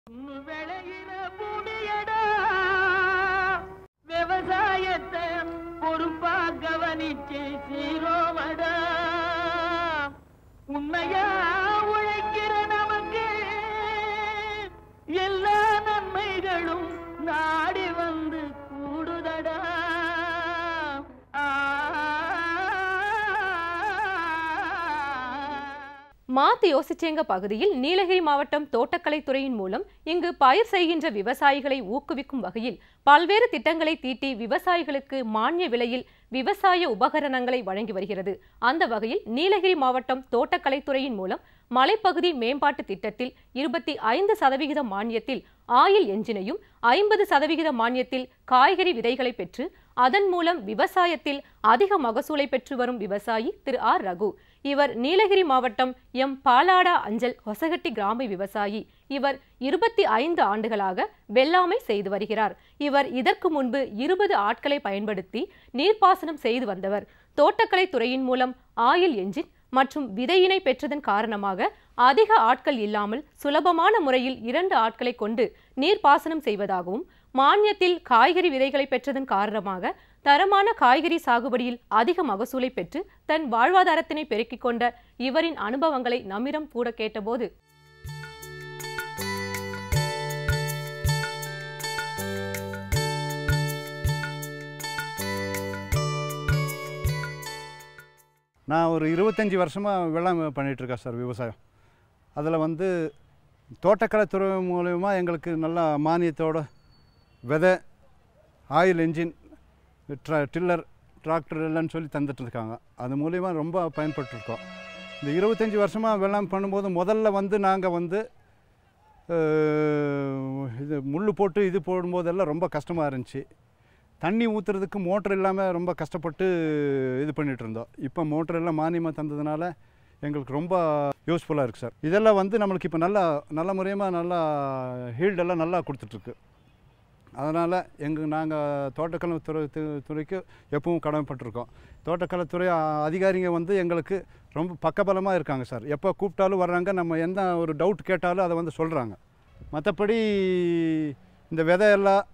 விளையிற பூமியடா விவசாயத்தை பொறுப்பா கவனிச்சு சீரோமடா உண்மையா உழைக்கிற நமக்கு எல்லா நன்மைகளும் நாடி வந்து கூடுதடா. மாத்து யோசிச்சேங்க பகுதியில் நீலகிரி மாவட்டம் தோட்டக்கலை துறையின் மூலம் இங்கு பயிர் செய்கின்ற விவசாயிகளை ஊக்குவிக்கும் வகையில் பல்வேறு திட்டங்களை தீட்டி விவசாயிகளுக்கு மானிய விலையில் விவசாய உபகரணங்களை வழங்கி வருகிறது. அந்த வகையில் நீலகிரி மாவட்டம் தோட்டக்கலைத்துறையின் மூலம் மலைப்பகுதி மேம்பாட்டு திட்டத்தில் 25% மானியத்தில் ஆயில் என்ஜினையும் 50% மானியத்தில் காய்கறி விதைகளை பெற்று அதன் மூலம் விவசாயத்தில் அதிக மகசூலை பெற்று வரும் விவசாயி திரு ஆர் ரகு. இவர் நீலகிரி மாவட்டம் எம் பாலாடா அஞ்சல் ஹொசகட்டி கிராம விவசாயி. இவர் 25 ஆண்டுகளாக வெள்ளாமை செய்து வருகிறார். இவர் இதற்கு முன்பு 20 ஆட்களை பயன்படுத்தி நீர்ப்பாசனம் செய்து வந்தவர். தோட்டக்கலை துறையின் மூலம் ஆயில் என்ஜின் மற்றும் விதையினை பெற்றதன் காரணமாக அதிக ஆட்கள் இல்லாமல் சுலபமான முறையில் 2 ஆட்களை கொண்டு நீர்ப்பாசனம் செய்வதாகவும் மானியத்தில் காய்கறி விதைகளை பெற்றதன் காரணமாக தரமான காய்கறி சாகுபடியில் அதிக மகசூலை பெற்று தன் வாழ்வாதாரத்தினை பெருக்கிக் கொண்ட இவரின் அனுபவங்களை நம்மிடம் கூட கேட்டபோது நான் ஒரு 25 வருஷமாக வெள்ளாமை பண்ணிகிட்ருக்கேன் சார் விவசாயம். அதில் தோட்டக்கலைத்துறை மூலமா எங்களுக்கு நல்லா மானியத்தோட விதை, ஆயில் என்ஜின், டில்லர், டிராக்டர் இல்லைன்னு சொல்லி தந்துட்டுருக்காங்க. அது மூலிமா ரொம்ப பயன்பட்டுருக்கோம். இந்த 25 வருஷமாக வெள்ளாமை பண்ணும்போது முதல்ல நாங்கள் இது முள் போட்டு இது போடும்போதெல்லாம் ரொம்ப கஷ்டமாக இருந்துச்சு. தண்ணி ஊற்றுறதுக்கு மோட்ரு இல்லாமல் ரொம்ப கஷ்டப்பட்டு இது பண்ணிகிட்டு இருந்தோம். இப்போ மோட்ரு எல்லாம் மானியமாக தந்ததுனால எங்களுக்கு ரொம்ப யூஸ்ஃபுல்லாக இருக்குது சார். இதெல்லாம் நம்மளுக்கு இப்போ நல்ல முறையமாக நல்லா ஹீல்டெல்லாம் நல்லா கொடுத்துட்ருக்கு. அதனால் நாங்கள் தோட்டக்கலைத்துறைக்கு எப்பவும் கடமைப்பட்டிருக்கோம். தோட்டக்கலைத்துறை அதிகாரிங்க எங்களுக்கு ரொம்ப பக்கபலமாக இருக்காங்க சார். எப்போ கூப்பிட்டாலும் வர்றாங்க, நம்ம எந்த ஒரு டவுட் கேட்டாலும் அதை சொல்கிறாங்க. மற்றபடி இந்த விதையெல்லாம்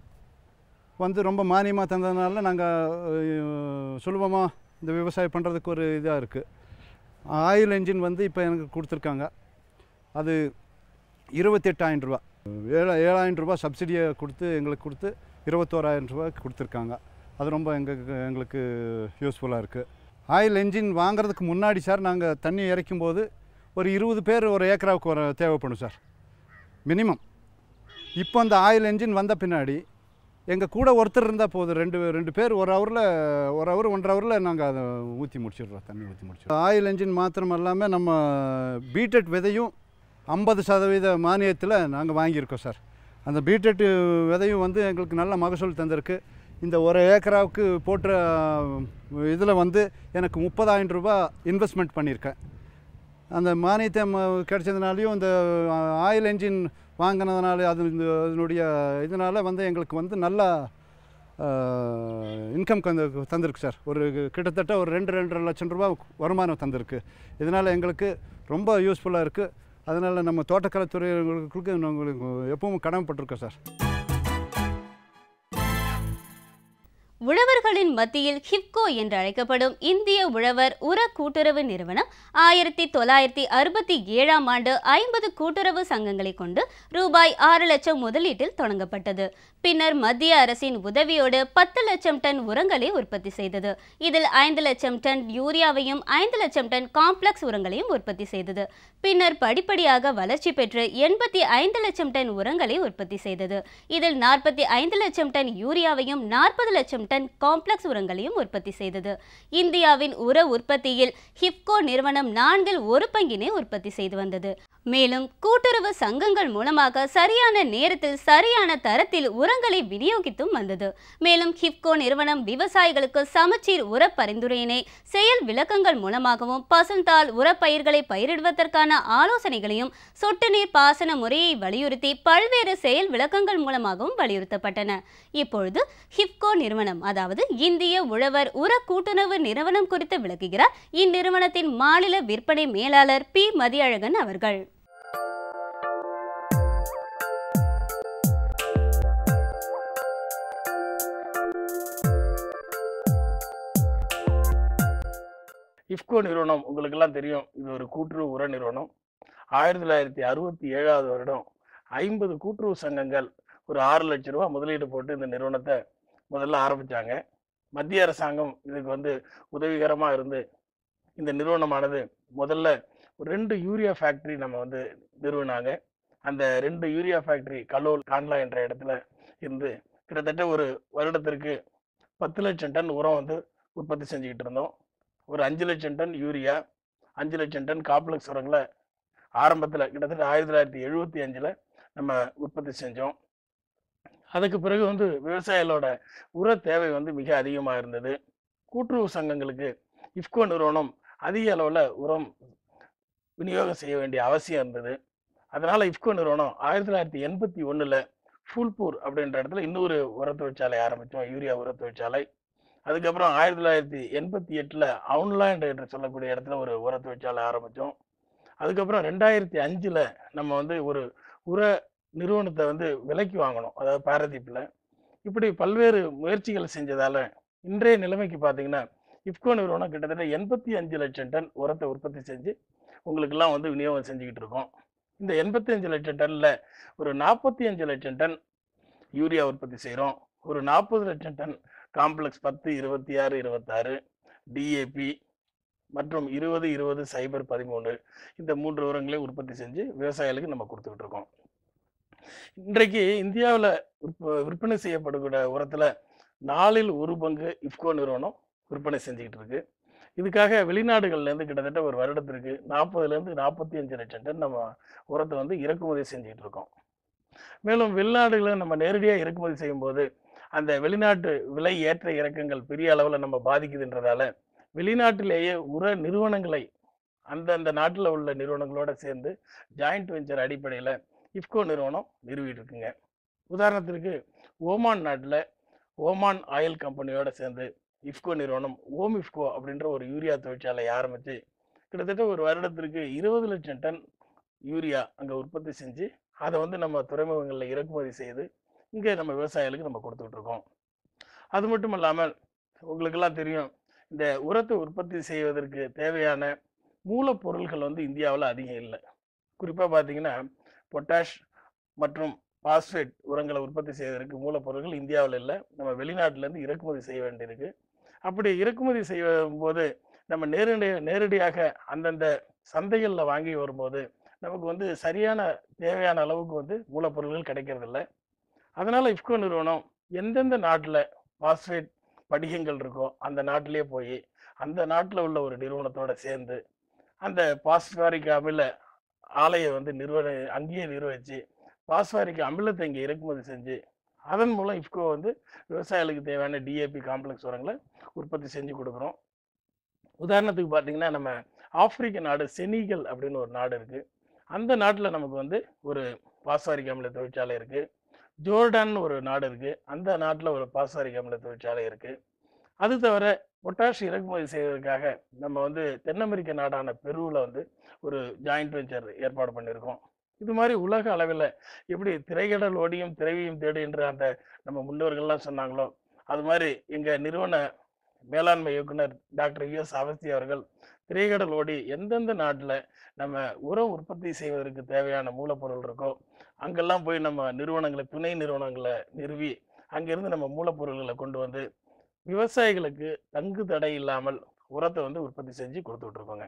ரொம்ப மானியமாக தந்ததுனால நாங்கள் சுலபமாக இந்த விவசாயம் பண்ணுறதுக்கு ஒரு இதாக இருக்குது. ஆயில் என்ஜின் இப்போ எனக்கு கொடுத்துருக்காங்க. அது 28,000 ரூபா, 7,000 ரூபா சப்சிடியை எங்களுக்கு கொடுத்து 21,000 ரூபாய்க்கு கொடுத்துருக்காங்க. அது ரொம்ப எங்களுக்கு யூஸ்ஃபுல்லாக இருக்குது. ஆயில் என்ஜின் வாங்கிறதுக்கு முன்னாடி சார் நாங்கள் தண்ணி இறைக்கும்போது ஒரு 20 பேர் ஒரு ஏக்கராவுக்கு தேவைப்படும் சார் மினிமம். இப்போ அந்த ஆயில் என்ஜின் வந்த பின்னாடி எங்கள் கூட ஒருத்தர் இருந்தால் போதும், ரெண்டு பேர் ஒரு ஹவர் 1.5 ஹவரில் நாங்கள் அதை ஊற்றி முடிச்சிடுறோம், தண்ணி ஊற்றி முடிச்சிடுறோம். ஆயில் என்ஜின் மாத்திரம் இல்லாமல் நம்ம பீட்டெட் விதையும் 50% மானியத்தில் நாங்கள் வாங்கியிருக்கோம் சார். அந்த பீட்டெட் விதையும் எங்களுக்கு நல்ல மகசூல் தந்திருக்கு. இந்த ஒரு ஏக்கராவுக்கு போட்ட இதில் எனக்கு 30,000 ரூபா இன்வெஸ்ட்மெண்ட் பண்ணியிருக்கேன். அந்த மானியத்தை கிடைச்சதுனாலையும் இந்த ஆயில் என்ஜின் வாங்கினதுனால அதனுடைய இதனால் எங்களுக்கு நல்லா இன்கம் தந்திருக்கு சார். ஒரு கிட்டத்தட்ட ஒரு 2.5 லட்சம் ரூபா வருமானம் தந்திருக்கு. இதனால் எங்களுக்கு ரொம்ப யூஸ்ஃபுல்லாக இருக்குது. அதனால் நம்ம தோட்டக்கலைத்துறைகளுக்கு நாங்கள் எப்பவும் கடமைப்பட்டிருக்கோம் சார். உழவர்களின் மத்தியில் ஹிப்கோ என்று அழைக்கப்படும் இந்திய உழவர் உர கூட்டுறவு நிறுவனம் 1967ஆம் ஆண்டு 50 கூட்டுறவு சங்கங்களை கொண்டு ரூபாய் 6 லட்சம் முதலீட்டில் தொடங்கப்பட்டது. பின்னர் மத்திய அரசின் உதவியோடு 10 லட்சம் டன் உரங்களை உற்பத்தி செய்தது. இதில் 5 லட்சம் டன் யூரியாவையும் 5 லட்சம் டன் காம்ப்ளெக்ஸ் உரங்களையும் உற்பத்தி செய்தது. பின்னர் படிப்படியாக வளர்ச்சி பெற்று 85 லட்சம் டன் உரங்களை உற்பத்தி செய்தது. இதில் 45 லட்சம் டன் யூரியாவையும் 40 லட்சம் டன் காம்ப்ளெக்ஸ் உரங்களையும் உற்பத்தி செய்தது. இந்தியாவின் உர உற்பத்தியில் ஹிப்கோ நிறுவனம் 4 1 பங்கினை உற்பத்தி செய்து வந்தது. மேலும் கூட்டுறவு சங்கங்கள் மூலமாக சரியான நேரத்தில் சரியான தரத்தில் உரங்களை விநியோகித்தும் வந்தது. மேலும் ஹிப்கோ நிறுவனம் விவசாயிகளுக்கு சமச்சீர் உர பரிந்துரையினை செயல் விளக்கங்கள் மூலமாகவும் பசுந்தாள் உரப்பயிர்களை பயிரிடுவதற்கான ஆலோசனைகளையும் சொட்டு நீர் பாசன முறையை வலியுறுத்தி பல்வேறு செயல் விளக்கங்கள் மூலமாகவும் வலியுறுத்தப்பட்டன. இப்பொழுது ஹிப்கோ நிறுவனம், அதாவது இந்திய உழவர் உர கூட்டுறவு நிறுவனம் குறித்து விளக்குகிறார் இந்நிறுவனத்தின் மாநில விற்பனை மேலாளர் பி. மதியழகன் அவர்கள். இஃப்கோ நிறுவனம் உங்களுக்கெல்லாம் தெரியும், இது ஒரு கூட்டுறவு உர நிறுவனம். 1967 வருடம் 50 கூட்டுறவு சங்கங்கள் ஒரு 6 லட்சம் ரூபாய் முதலீடு போட்டு இந்த நிறுவனத்தை முதல்ல ஆரம்பித்தாங்க. மத்திய அரசாங்கம் இதுக்கு வந்து உதவிகரமாக இருந்து இந்த நிறுவனமானது முதல்ல 2 யூரியா ஃபேக்டரி நம்ம வந்து நிறுவினாங்க. அந்த 2 யூரியா ஃபேக்டரி கலோல், கான்லா என்ற இடத்துல இருந்து கிட்டத்தட்ட ஒரு வருடத்திற்கு 10 லட்சம் டன் உரம் வந்து உற்பத்தி செஞ்சுக்கிட்டு இருந்தோம். ஒரு 5 லட்சம் டன் யூரியா, 5 லட்சம் டன் காம்ப்ளெக்ஸ் உரங்களை ஆரம்பத்தில் கிட்டத்தட்ட 1975 நம்ம உற்பத்தி செஞ்சோம். அதுக்கு பிறகு வந்து விவசாயிகளோட உர தேவை வந்து மிக அதிகமாக இருந்தது. கூட்டுறவு சங்கங்களுக்கு இஃப்கோ நிறுவனம் அதிக அளவில் உரம் விநியோகம் செய்ய வேண்டிய அவசியம் இருந்தது. அதனால் இஃப்கோ நிறுவனம் 1981 ஃபூல்பூர் அப்படின்ற இடத்துல இன்னொரு உர தொழிற்சாலை ஆரம்பித்தோம், யூரியா உர தொழிற்சாலை. அதுக்கப்புறம் 1988 அவுன்லாண்ட் என்று சொல்லக்கூடிய இடத்துல ஒரு உர தொழிற்சாலை ஆரம்பித்தோம். அதுக்கப்புறம் 2005 நம்ம வந்து ஒரு உர நிறுவனத்தை வந்து விலைக்கு வாங்கணும், அதாவது பாரதீப்பில். இப்படி பல்வேறு முயற்சிகள் செஞ்சதால் இன்றைய நிலைமைக்கு பார்த்தீங்கன்னா இஃப்கோ நிறுவனம் கிட்டத்தட்ட 85 லட்சம் டன் உரத்தை உற்பத்தி செஞ்சு உங்களுக்கெல்லாம் வந்து விநியோகம் செஞ்சுக்கிட்டு இருக்கோம். இந்த 85 லட்சம் டன்னில் ஒரு 45 லட்சம் டன் யூரியா உற்பத்தி செய்கிறோம். ஒரு 40 லட்சம் டன் காம்ப்ளெக்ஸ் 10, 26, 26 டிஏபி மற்றும் 20, 20, 0, 13 இந்த 3 உரங்களையும் உற்பத்தி செஞ்சு விவசாயிகளுக்கு நம்ம கொடுத்துக்கிட்டு இருக்கோம். இன்றைக்கு இந்தியாவில் விற்பனை செய்யப்படக்கூடிய உரத்தில் 4ல் 1 பங்கு இஃப்கோ நிறுவனம் விற்பனை செஞ்சுக்கிட்டு இருக்கு. இதுக்காக வெளிநாடுகள்லேருந்து கிட்டத்தட்ட ஒரு வருடத்திற்கு 40லேருந்து 45 லட்சம் டன் நம்ம உரத்தை வந்து இறக்குமதி செஞ்சுக்கிட்டு இருக்கோம். மேலும் வெளிநாடுகளை நம்ம நேரடியாக இறக்குமதி செய்யும்போது அந்த வெளிநாட்டு விலை ஏற்ற இறக்கங்கள் பெரிய அளவில் நம்ம பாதிக்குதுன்றதால வெளிநாட்டிலேயே உர நிறுவனங்களை அந்தந்த நாட்டில் உள்ள நிறுவனங்களோட சேர்ந்து ஜாயிண்ட் வெஞ்சர் அடிப்படையில் இஃப்கோ நிறுவனம் நிறுவிட்டு இருக்குங்க. உதாரணத்திற்கு ஓமான் நாட்டில் ஓமான் ஆயில் கம்பெனியோட சேர்ந்து இஃப்கோ நிறுவனம் ஓம் இஃப்கோ அப்படின்ற ஒரு யூரியா தொழிற்சாலை ஆரம்பித்து கிட்டத்தட்ட ஒரு வருடத்திற்கு 20 லட்சம் டன் யூரியா அங்கே உற்பத்தி செஞ்சு அதை வந்து நம்ம துறைமுகங்களில் இறக்குமதி செய்து இங்கே நம்ம விவசாயிகளுக்கு நம்ம கொடுத்துக்கிட்டு இருக்கோம். அது மட்டும் இல்லாமல் உங்களுக்கெல்லாம் தெரியும், இந்த உரத்தை உற்பத்தி செய்வதற்கு தேவையான மூலப்பொருள்கள் வந்து இந்தியாவில் அதிகம் இல்லை. குறிப்பாக பார்த்தீங்கன்னா பொட்டாஷ் மற்றும் பாஸ்பேட் உரங்களை உற்பத்தி செய்வதற்கு மூலப்பொருட்கள் இந்தியாவில் இல்லை, நம்ம வெளிநாட்டிலேருந்து இறக்குமதி செய்ய வேண்டியிருக்கு. அப்படி இறக்குமதி செய்யும் போது நம்ம நேரடியாக அந்தந்த சந்தைகளில் வாங்கி வரும்போது நமக்கு வந்து சரியான தேவையான அளவுக்கு வந்து மூலப்பொருட்கள் கிடைக்கிறதில்ல. அதனால் இஃப்கோ நிறுவனம் எந்தெந்த நாட்டில் பாஸ்பேட் படிகங்கள் இருக்கோ அந்த நாட்டிலே போய் அந்த நாட்டில் உள்ள ஒரு நிறுவனத்தோடு சேர்ந்து அந்த பாஸ்பாரிக் அமில ஆலையை வந்து அங்கேயே நிர்வகித்து பாஸ்பாரிக் அமிலத்தை இங்கே இறக்குமதி செஞ்சு அதன் மூலம் இஃப்கோ வந்து விவசாயிகளுக்கு தேவையான டிஏபி காம்ப்ளெக்ஸ் உரங்களை உற்பத்தி செஞ்சு கொடுக்குறோம். உதாரணத்துக்கு பார்த்தீங்கன்னா நம்ம ஆப்பிரிக்க நாடு செனிகல் அப்படின்னு ஒரு நாடு இருக்குது. அந்த நாட்டில் நமக்கு வந்து ஒரு பாஸ்பாரிக் அமில தொழிற்சாலை இருக்குது. ஜோர்டான் ஒரு நாடு இருக்குது, அந்த நாட்டில் ஒரு பாஸ்பாரிக் அமில தொழிற்சாலை இருக்குது. அது தவிர பொட்டாஷ் இறக்குமதி செய்வதற்காக நம்ம வந்து தென் அமெரிக்க நாடான பெருவில் வந்து ஒரு ஜாயிண்ட் வெஞ்சர் ஏற்பாடு பண்ணியிருக்கோம். இது மாதிரி உலக அளவில் எப்படி திரைக்கடல் ஓடியும் திரைவியும் தேடு என்று அந்த நம்ம முன்னோர்கள்லாம் சொன்னாங்களோ அது மாதிரி எங்கள் நிறுவன மேலாண்மை இயக்குனர் டாக்டர் யுஎஸ் அவஸ்தி அவர்கள் திரைக்கடல் ஓடி எந்தெந்த நாட்டில் நம்ம உரம் உற்பத்தி செய்வதற்கு தேவையான மூலப்பொருள் இருக்கோ அங்கெல்லாம் போய் நம்ம நிறுவனங்களை, துணை நிறுவனங்களை நிறுவி அங்கேருந்து நம்ம மூலப்பொருள்களை கொண்டு வந்து விவசாயிகளுக்கு தங்கு தடை இல்லாமல் உரத்தை வந்து உற்பத்தி செஞ்சு கொடுத்துட்டு இருக்கோங்க.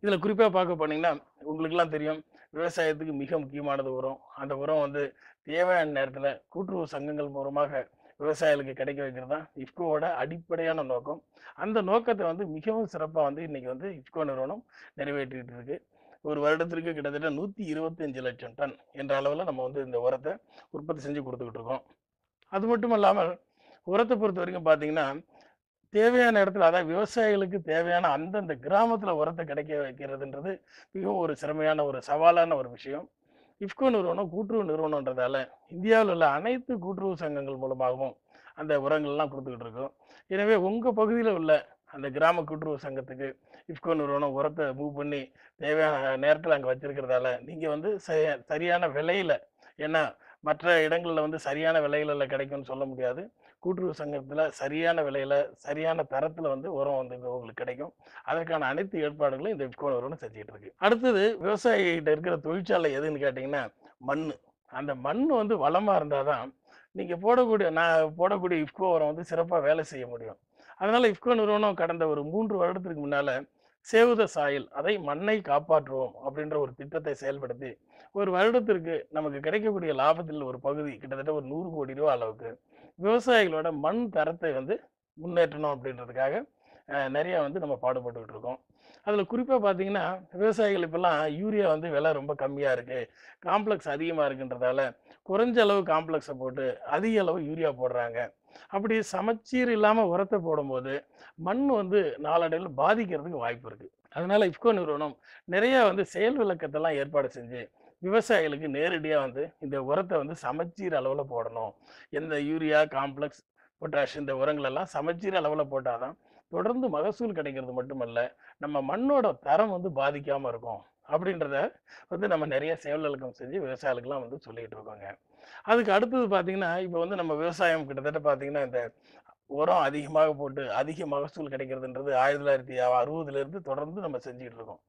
இதில் குறிப்பாக பார்க்க போனீங்கன்னா உங்களுக்கெல்லாம் தெரியும், விவசாயத்துக்கு மிக முக்கியமானது உரம். அந்த உரம் வந்து தேவையான நேரத்தில் கூட்டுறவு சங்கங்கள் மூலமாக விவசாயிகளுக்கு கிடைக்க வைக்கிறது தான் இஃப்கோவோட அடிப்படையான நோக்கம். அந்த நோக்கத்தை வந்து மிகவும் சிறப்பாக வந்து இன்றைக்கி வந்து இஃப்கோ நிறுவனம் நிறைவேற்றிட்டு இருக்கு. ஒரு வருடத்திற்கு கிட்டத்தட்ட 125 லட்சம் டன் என்ற அளவில் நம்ம வந்து இந்த உரத்தை உற்பத்தி செஞ்சு கொடுத்துக்கிட்டு இருக்கோம். அது மட்டும் இல்லாமல் உரத்தை பொறுத்த வரைக்கும் பார்த்தீங்கன்னா தேவையான இடத்துல, அதாவது விவசாயிகளுக்கு தேவையான அந்தந்த கிராமத்தில் உரத்தை கிடைக்க வைக்கிறதுன்றது மிகவும் ஒரு சிரமையான ஒரு சவாலான ஒரு விஷயம். இஃப்கோ நிறுவனம் கூட்டுறவு நிறுவனன்றதால இந்தியாவில் உள்ள அனைத்து கூட்டுறவு சங்கங்கள் மூலமாகவும் அந்த உரங்கள்லாம் கொடுத்துக்கிட்டு இருக்கோம். எனவே உங்கள் பகுதியில் உள்ள அந்த கிராம கூட்டுறவு சங்கத்துக்கு இஃப்கோ நிறுவனம் உரத்தை மூவ் பண்ணி தேவையான நேரத்தில் அங்கே வச்சிருக்கிறதால நீங்கள் வந்து சரியான விலையில், ஏன்னா மற்ற இடங்களில் வந்து சரியான விலைகளில் கிடைக்கும்னு சொல்ல முடியாது. கூட்டுறவு சங்கத்தில் சரியான விலையில் சரியான தரத்தில் வந்து உரம் வந்து உங்களுக்கு கிடைக்கும். அதற்கான அனைத்து ஏற்பாடுகளும் இந்த இஃப்கோ நிறுவனம் செஞ்சுட்டு இருக்கு. அடுத்தது விவசாயிகிட்ட இருக்கிற தொழிற்சாலை எதுன்னு கேட்டிங்கன்னா மண். அந்த மண் வந்து வளமாக இருந்தால் தான் நீங்கள் நான் போடக்கூடிய இஃப்கோ உரம் வந்து சிறப்பாக வேலை செய்ய முடியும். அதனால் இஃப்கோ நிறுவனம் கடந்த ஒரு 3 வருடத்துக்கு முன்னால் சேவ் த சாயில், அதை மண்ணை காப்பாற்றுவோம் அப்படின்ற ஒரு திட்டத்தை செயல்படுத்தி ஒரு வருடத்திற்கு நமக்கு கிடைக்கக்கூடிய லாபத்தில் ஒரு பகுதி கிட்டத்தட்ட ஒரு 100 கோடி ரூபா அளவுக்கு விவசாயிகளோட மண் தரத்தை வந்து முன்னேற்றணும் அப்படின்றதுக்காக நிறைய வந்து நம்ம பாடுபட்டுக்கிட்டு இருக்கோம். அதில் குறிப்பாக பார்த்தீங்கன்னா விவசாயிகள் இப்போல்லாம் யூரியா வந்து விலை ரொம்ப கம்மியாக இருக்குது, காம்ப்ளெக்ஸ் அதிகமாக இருக்குன்றதால குறைஞ்ச அளவு காம்ப்ளெக்ஸை போட்டு அதிக அளவு யூரியா போடுறாங்க. அப்படி சமச்சீர் இல்லாமல் உரத்தை போடும்போது மண் வந்து நாளடைவில் பாதிக்கிறதுக்கு வாய்ப்பு இருக்குது. அதனால இஃப்கோ நிறுவனம் நிறைய வந்து செயல் விளக்கத்தெல்லாம் ஏற்பாடு செஞ்சு விவசாயிகளுக்கு நேரடியாக வந்து இந்த உரத்தை வந்து சமச்சீர் அளவில் போடணும். எந்த யூரியா, காம்ப்ளெக்ஸ், பொட்டாஷ் இந்த உரங்களெல்லாம் சமச்சீர் அளவில் போட்டால் தான் தொடர்ந்து மகசூல் கிடைக்கிறது மட்டுமல்ல, நம்ம மண்ணோட தரம் வந்து பாதிக்காமல் இருக்கும் அப்படின்றத வந்து நம்ம நிறைய செயல் விளக்கம் செஞ்சு விவசாயிகளுக்கெல்லாம் வந்து சொல்லிகிட்டு இருக்கோங்க. அதுக்கு அடுத்தது பார்த்தீங்கன்னா, இப்போ வந்து நம்ம விவசாயம் கிட்டத்தட்ட பார்த்தீங்கன்னா இந்த உரம் அதிகமாக போட்டு அதிக மகசூல் கிடைக்கிறதுன்றது 1960 தொடர்ந்து நம்ம செஞ்சுக்கிட்டு இருக்கோம்.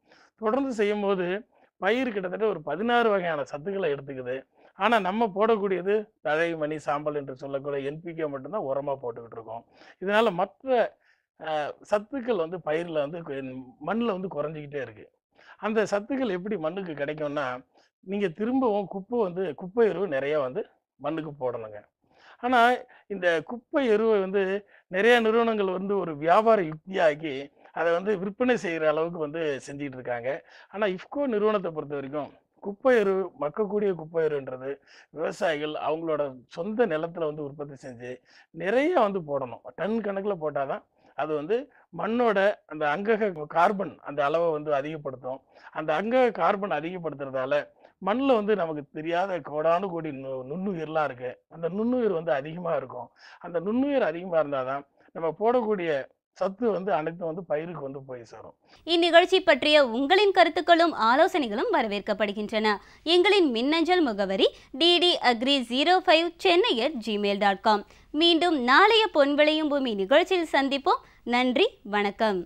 தொடர்ந்து செய்யும்போது பயிர் கிட்டத்தட்ட ஒரு 16 வகையான சத்துக்களை எடுத்துக்குது. ஆனால் நம்ம போடக்கூடியது தழை, மணி, சாம்பல் என்று சொல்லக்கூடிய NPK மட்டும்தான் உரமாக போட்டுக்கிட்டு இருக்கோம். இதனால் மற்ற சத்துக்கள் வந்து பயிரில் வந்து மண்ணில் வந்து குறைஞ்சிக்கிட்டே இருக்குது. அந்த சத்துக்கள் எப்படி மண்ணுக்கு கிடைக்கும்னா, நீங்கள் திரும்பவும் குப்பை எருவு நிறைய வந்து மண்ணுக்கு போடணுங்க. ஆனால் இந்த குப்பை எருவை வந்து நிறைய நிறுவனங்கள் வந்து ஒரு வியாபார யுக்தியாக்கி அதை வந்து விற்பனை செய்கிற அளவுக்கு வந்து செஞ்சுக்கிட்டு இருக்காங்க. ஆனால் இஃப்கோ நிறுவனத்தை பொறுத்த வரைக்கும் குப்பை எரு, மக்கக்கூடிய குப்பை எருன்றது விவசாயிகள் அவங்களோட சொந்த நிலத்தில் வந்து உற்பத்தி செஞ்சு நிறைய வந்து போடணும். டன் கணக்கில் போட்டால் தான் அது வந்து மண்ணோட அந்த அங்கக கார்பன் அந்த அளவை வந்து அதிகப்படுத்தும். அந்த அங்கக கார்பன் அதிகப்படுத்துறதால மண்ணில் வந்து நமக்கு தெரியாத கோடானு கோடி நுண்ணுயிர்லாம் இருக்குது. அந்த நுண்ணுயிர் வந்து அதிகமாக இருக்கும். அந்த நுண்ணுயிர் அதிகமாக இருந்தால் தான் நம்ம போடக்கூடிய சத்து வந்து அனைத்தும் வந்து பயிருக்கு வந்து போய் சேரும். இந்நிகழ்ச்சி பற்றிய உங்களின் கருத்துக்களும் ஆலோசனைகளும் வரவேற்கப்படுகின்றன. எங்களின் மின்னஞ்சல் முகவரி ddagri05chennai@gmail.com. மீண்டும் நாளைய பொன் விளையும் பூமி நிகழ்ச்சியில் சந்திப்போம். நன்றி, வணக்கம்.